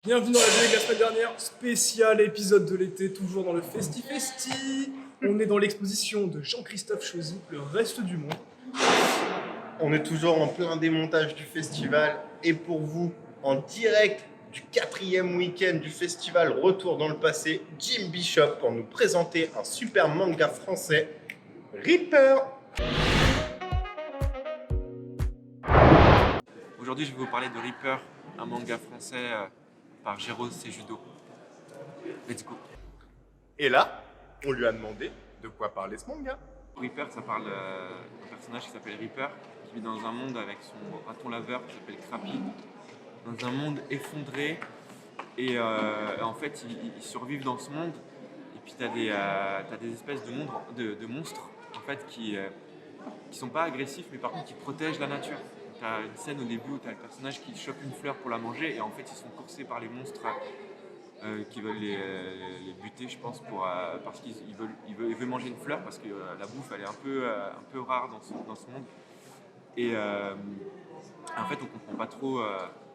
Bienvenue dans la vidéo de la semaine dernière, spécial épisode de l'été, toujours dans le Festi. On est dans l'exposition de Jean-Christophe Chauzy, Le Reste du Monde. On est toujours en plein démontage du festival et pour vous, en direct du 4e week-end du festival Retour dans le passé, Jim Bishop pour nous présenter un super manga français, Reaper. Aujourd'hui, je vais vous parler de Reaper, un manga français par Jero Sejudo. Let's go. Et là, on lui a demandé de quoi parler ce manga. Reaper, ça parle d'un personnage qui s'appelle Reaper, qui vit dans un monde avec son raton laveur qui s'appelle Crappy, dans un monde effondré. Et en fait, ils survivent dans ce monde. Et puis, tu as des espèces de monstres en fait, qui sont pas agressifs, mais par contre qui protègent la nature. Tu as une scène au début où tu as le personnage qui chope une fleur pour la manger et en fait ils sont coursés par les monstres qui veulent les buter, je pense, parce qu'ils veulent manger une fleur parce que la bouffe elle est un peu rare dans ce monde. Et en fait on comprend pas trop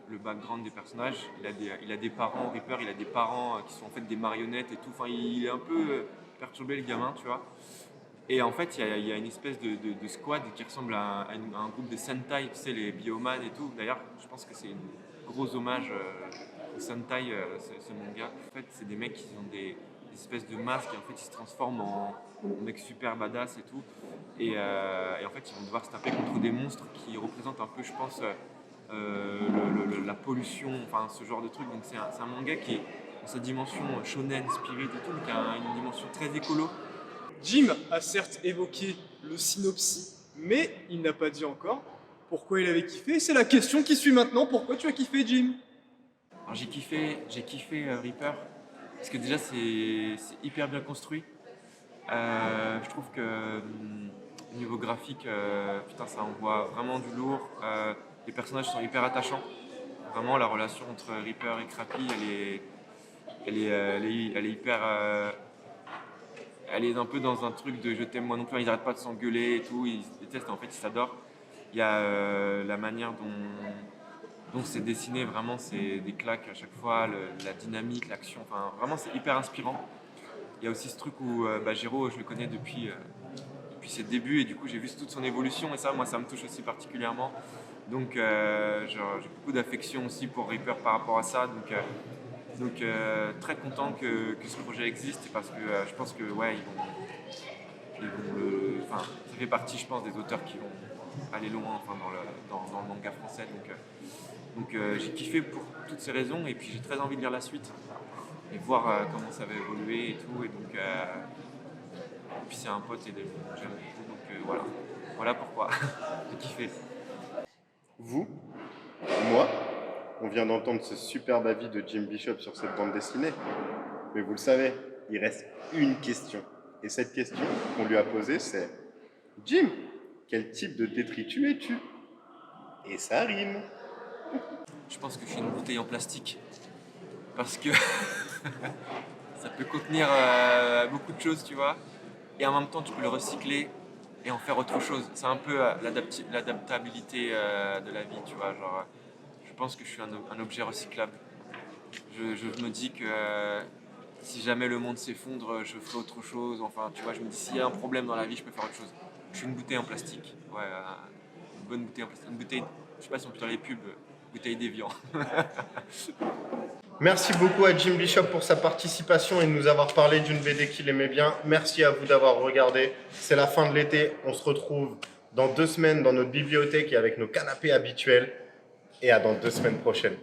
le background des personnages. Il a des parents, Reaper, il a des parents qui sont en fait des marionnettes et tout. Enfin, il est un peu perturbé le gamin, tu vois. Et en fait, il y a une espèce de squad qui ressemble à un groupe de Sentai, tu sais, les Bioman et tout. D'ailleurs, je pense que c'est un gros hommage au Sentai, ce manga. En fait, c'est des mecs qui ont des espèces de masques et en fait, ils se transforment en mecs super badass et tout. Et en fait, ils vont devoir se taper contre des monstres qui représentent un peu, je pense, la pollution, enfin, ce genre de truc. Donc, c'est un manga qui est dans sa dimension shonen, spirit et tout, mais qui a une dimension très écolo. Jim a certes évoqué le synopsis, mais il n'a pas dit encore pourquoi il avait kiffé. C'est la question qui suit maintenant. Pourquoi tu as kiffé, Jim? Alors j'ai kiffé Reaper parce que déjà c'est hyper bien construit. Je trouve que niveau graphique, putain, ça envoie vraiment du lourd. Les personnages sont hyper attachants. Vraiment la relation entre Reaper et Crappy, elle est hyper. Elle est un peu dans un truc de je t'aime moi non plus. Ils n'arrêtent pas de s'engueuler et tout. Ils se détestent, en fait ils s'adorent. Il y a la manière dont c'est dessiné, vraiment c'est des claques à chaque fois, la dynamique, l'action, enfin vraiment c'est hyper inspirant. Il y a aussi ce truc où Jero, je le connais depuis ses débuts et du coup j'ai vu toute son évolution et ça, moi ça me touche aussi particulièrement. Donc j'ai beaucoup d'affection aussi pour Reaper par rapport à ça. Donc très content que ce projet existe parce que je pense que ouais, enfin, ça fait partie, je pense, des auteurs qui vont aller loin, enfin, dans le manga français. Donc j'ai kiffé pour toutes ces raisons et puis j'ai très envie de lire la suite et voir comment ça va évoluer et tout. Et donc puis c'est un pote et j'aime beaucoup, donc voilà pourquoi j'ai kiffé. Vous, moi, on vient d'entendre ce superbe avis de Jim Bishop sur cette bande dessinée. Mais vous le savez, il reste une question. Et cette question qu'on lui a posée, c'est « Jim, quel type de détritus es-tu » Et ça rime. Je pense que je suis une bouteille en plastique parce que ça peut contenir beaucoup de choses, tu vois, et en même temps tu peux le recycler et en faire autre chose. C'est un peu l'adaptabilité de la vie, tu vois. Genre, je pense que je suis un objet recyclable. Je me dis que si jamais le monde s'effondre, je ferai autre chose. Enfin, tu vois, je me dis s'il y a un problème dans la vie, je peux faire autre chose. Je suis une bouteille en plastique. Ouais, une bonne bouteille en plastique. Une bouteille, je sais pas si on peut dire les pubs, bouteille d'Evian. Merci beaucoup à Jim Bishop pour sa participation et de nous avoir parlé d'une BD qu'il aimait bien. Merci à vous d'avoir regardé. C'est la fin de l'été. On se retrouve dans 2 semaines dans notre bibliothèque et avec nos canapés habituels. Et à dans 2 semaines prochaines.